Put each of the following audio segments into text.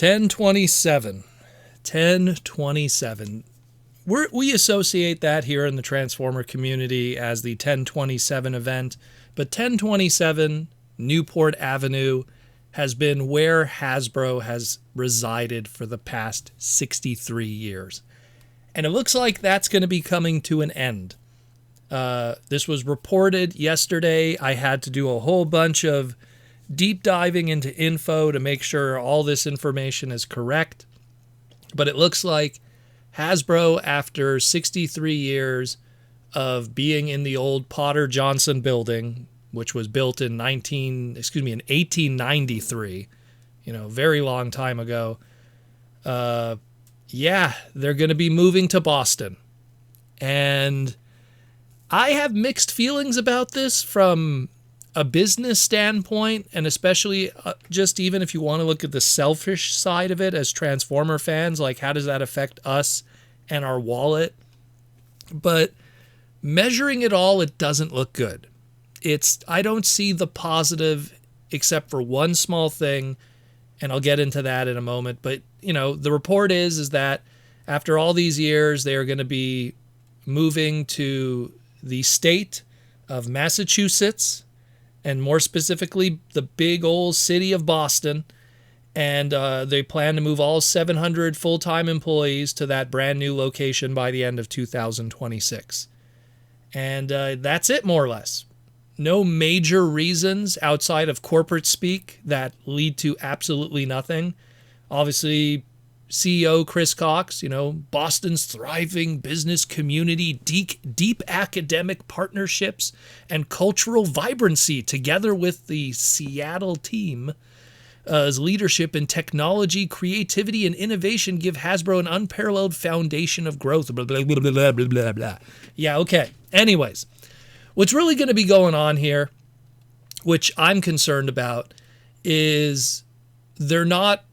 1027. 1027. We associate that here in the Transformer community as the 1027 event, but 1027 Newport Avenue has been where Hasbro has resided for the past 63 years. And it looks like that's going to be coming to an end. This was reported yesterday. I had to do a whole bunch of deep diving into info to make sure all this information is correct. But it looks like Hasbro, after 63 years of being in the old Potter Johnson building, which was built in 1893, very long time ago. They're going to be moving to Boston. And I have mixed feelings about this from a business standpoint, and especially just even if you want to look at the selfish side of it as Transformer fans, like how does that affect us and our wallet? But measuring it all, it doesn't look good. I don't see the positive except for one small thing, and I'll get into that in a moment. But, the report is that after all these years, they are going to be moving to the state of Massachusetts, and more specifically, the big old city of Boston. And they plan to move all 700 full-time employees to that brand new location by the end of 2026. And that's it, more or less. No major reasons outside of corporate speak that lead to absolutely nothing. Obviously, CEO Chris Cox, Boston's thriving business community, deep academic partnerships, and cultural vibrancy, together with the Seattle team, as leadership in technology, creativity, and innovation give Hasbro an unparalleled foundation of growth. Blah, blah, blah, blah, blah, blah, blah. Yeah, okay. Anyways. What's really going to be going on here, which I'm concerned about, is they're not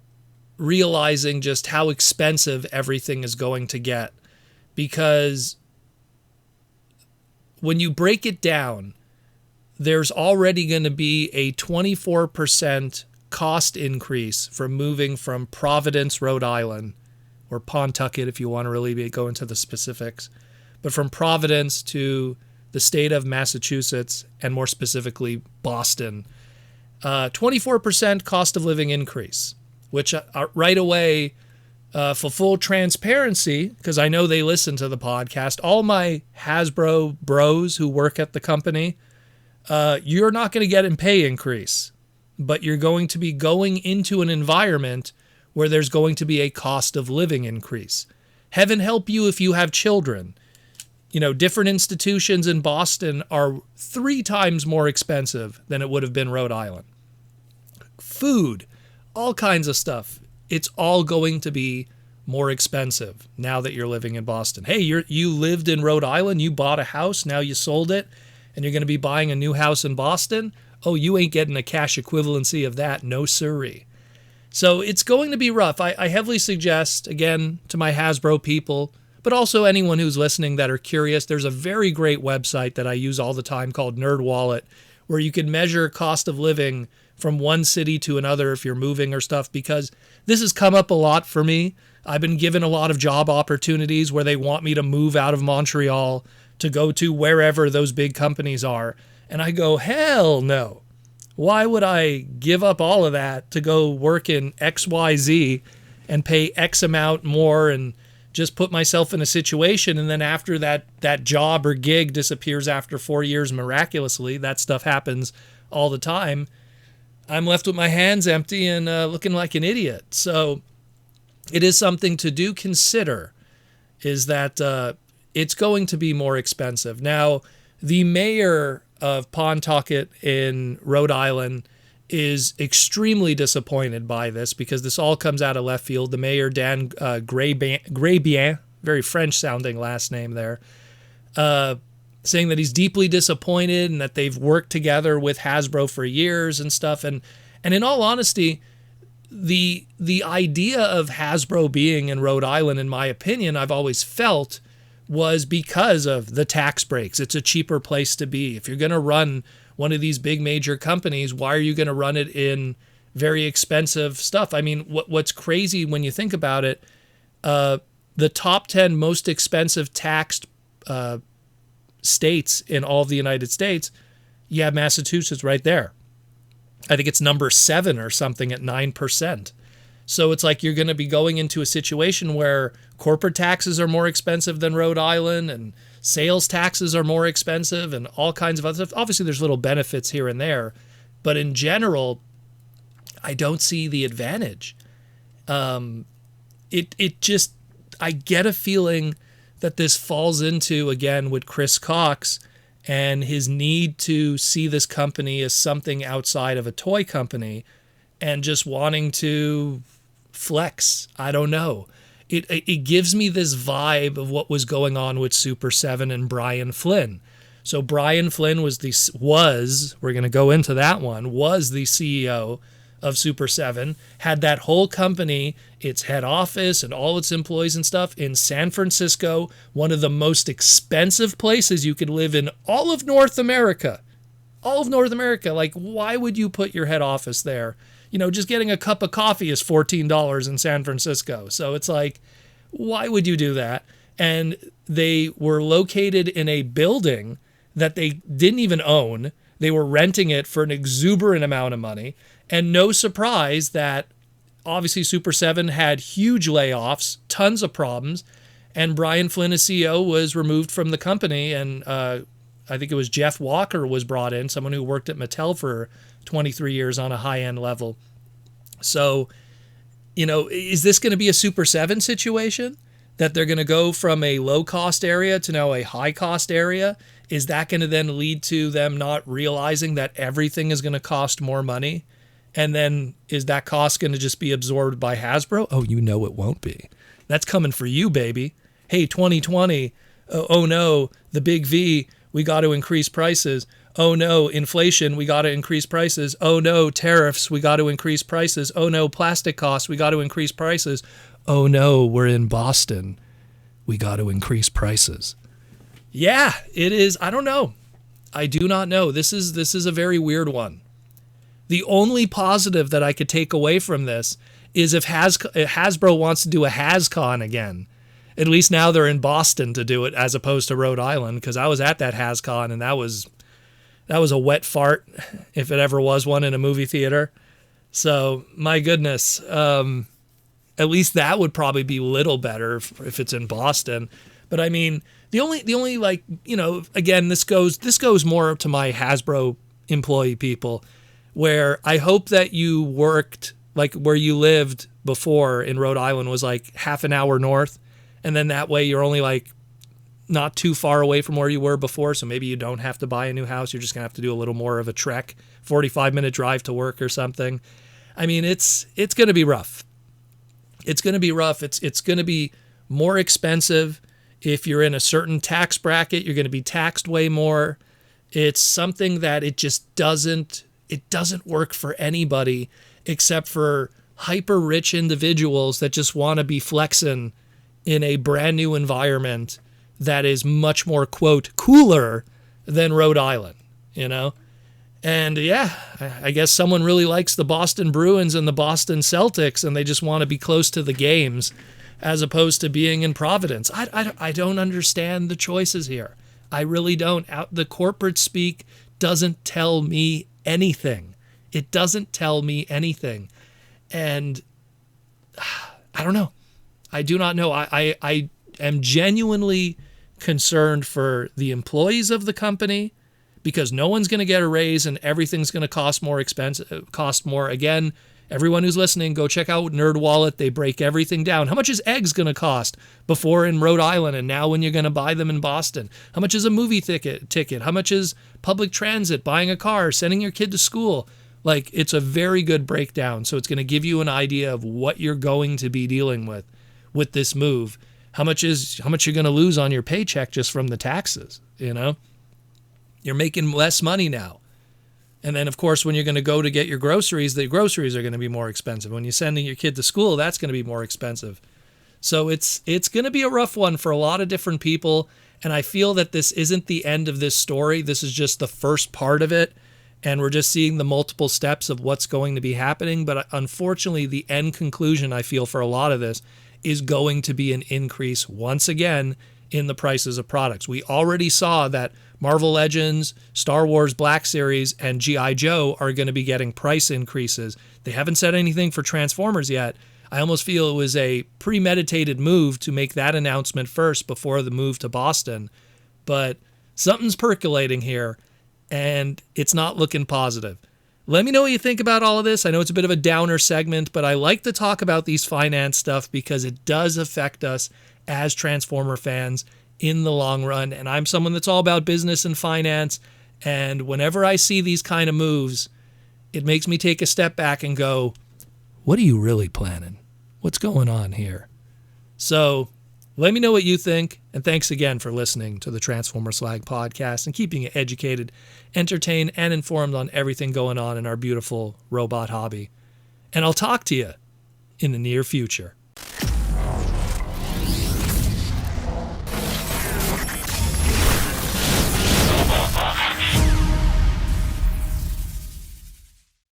realizing just how expensive everything is going to get. Because when you break it down, there's already going to be a 24% cost increase from moving from Providence, Rhode Island, or Pawtucket if you want to really go into the specifics, but from Providence to the state of Massachusetts, and more specifically, Boston. 24% cost of living increase, which right away, for full transparency, because I know they listen to the podcast, all my Hasbro bros who work at the company, you're not going to get a pay increase, but you're going to be going into an environment where there's going to be a cost of living increase. Heaven help you if you have children. Different institutions in Boston are 3 times more expensive than it would have been Rhode Island. Food, all kinds of stuff. It's all going to be more expensive now that you're living in Boston. Hey, you lived in Rhode Island, you bought a house, now you sold it, and you're going to be buying a new house in Boston? Oh, you ain't getting a cash equivalency of that, no siree. So it's going to be rough. I heavily suggest, again, to my Hasbro people, but also anyone who's listening that are curious, there's a very great website that I use all the time called NerdWallet, where you can measure cost of living from one city to another if you're moving or stuff, because this has come up a lot for me. I've been given a lot of job opportunities where they want me to move out of Montreal to go to wherever those big companies are. And I go, hell no. Why would I give up all of that to go work in XYZ and pay X amount more and just put myself in a situation, and then after that job or gig disappears after 4 years miraculously, that stuff happens all the time, I'm left with my hands empty and looking like an idiot. So it is something to do consider, is that it's going to be more expensive. Now, the mayor of Pawtucket in Rhode Island is extremely disappointed by this, because this all comes out of left field. The mayor, Dan Grébien, very French-sounding last name there, saying that he's deeply disappointed and that they've worked together with Hasbro for years and stuff. And in all honesty, the idea of Hasbro being in Rhode Island, in my opinion, I've always felt was because of the tax breaks. It's a cheaper place to be. If you're going to run one of these big major companies, why are you going to run it in very expensive stuff. I mean, what's crazy when you think about it, the top 10 most expensive taxed states in all of the United States, you have Massachusetts right there. I think it's number 7 or something at 9%. So it's like you're going to be going into a situation where corporate taxes are more expensive than Rhode Island, and sales taxes are more expensive, and all kinds of other stuff. Obviously, there's little benefits here and there, but in general, I don't see the advantage. It just, I get a feeling that this falls into, again, with Chris Cox and his need to see this company as something outside of a toy company and just wanting to flex. I don't know. It gives me this vibe of what was going on with Super 7 and Brian Flynn. So Brian Flynn was we're going to go into that one, was the CEO of Super 7, had that whole company, its head office and all its employees and stuff in San Francisco, one of the most expensive places you could live in all of North America. All of North America. Like, why would you put your head office there? You know, just getting a cup of coffee is $14 in San Francisco. So it's like, why would you do that? And they were located in a building that they didn't even own. They were renting it for an exuberant amount of money. And no surprise that obviously Super 7 had huge layoffs, tons of problems, and Brian Flynn, as CEO, was removed from the company. And I think it was Jeff Walker was brought in, someone who worked at Mattel for 23 years on a high-end level. So, you know, is this going to be a Super 7 situation? That they're going to go from a low-cost area to now a high-cost area? Is that going to then lead to them not realizing that everything is going to cost more money? And then is that cost going to just be absorbed by Hasbro? Oh, you know it won't be. That's coming for you, baby. Hey, 2020, oh no, the big V, we got to increase prices. Oh no, inflation, we got to increase prices. Oh no, tariffs, we got to increase prices. Oh no, plastic costs, we got to increase prices. Oh no, we're in Boston, we got to increase prices. Yeah, it is. I don't know. I do not know. This is a very weird one. The only positive that I could take away from this is if Hasbro wants to do a HasCon again. At least now they're in Boston to do it as opposed to Rhode Island, because I was at that HasCon and that was a wet fart, if it ever was one in a movie theater. So, my goodness, at least that would probably be a little better if it's in Boston. But I mean, the only like, you know, again, this goes more to my Hasbro employee people, where I hope that you worked, like where you lived before in Rhode Island was like half an hour north. And then that way you're only like not too far away from where you were before. So maybe you don't have to buy a new house. You're just going to have to do a little more of a trek, 45-minute drive to work or something. I mean, it's going to be rough. It's going to be rough. It's going to be more expensive. If you're in a certain tax bracket, you're going to be taxed way more. It's something that it just doesn't work for anybody except for hyper rich individuals that just want to be flexing in a brand new environment that is much more, quote, cooler than Rhode Island, you know? And yeah, I guess someone really likes the Boston Bruins and the Boston Celtics and they just want to be close to the games as opposed to being in Providence. I don't understand the choices here. I really don't. The corporate speak doesn't tell me anything. It doesn't tell me anything. And I don't know. I do not know. I am genuinely concerned for the employees of the company because no one's going to get a raise and everything's going to cost more. Again, everyone who's listening, go check out NerdWallet. They break everything down. How much is eggs going to cost before in Rhode Island and now when you're going to buy them in Boston? How much is a movie ticket? How much is public transit, buying a car, sending your kid to school? Like, it's a very good breakdown. So it's going to give you an idea of what you're going to be dealing with this move. How much you're going to lose on your paycheck just from the taxes, you know? You're making less money now. And then, of course, when you're going to go to get your groceries, the groceries are going to be more expensive. When you're sending your kid to school, that's going to be more expensive. So it's going to be a rough one for a lot of different people. And I feel that this isn't the end of this story. This is just the first part of it. and we're just seeing the multiple steps of what's going to be happening. But unfortunately, the end conclusion, I feel, for a lot of this is going to be an increase once again in the prices of products. We already saw that Marvel Legends, Star Wars Black Series, and G.I. Joe are going to be getting price increases. They haven't said anything for Transformers yet. I almost feel it was a premeditated move to make that announcement first before the move to Boston. But something's percolating here, and it's not looking positive. Let me know what you think about all of this. I know it's a bit of a downer segment, but I like to talk about these finance stuff because it does affect us as Transformer fans in the long run. And I'm someone that's all about business and finance. And whenever I see these kind of moves, it makes me take a step back and go, what are you really planning? What's going on here? So let me know what you think. And thanks again for listening to the Transformer Slag podcast and keeping you educated, entertained, and informed on everything going on in our beautiful robot hobby. And I'll talk to you in the near future.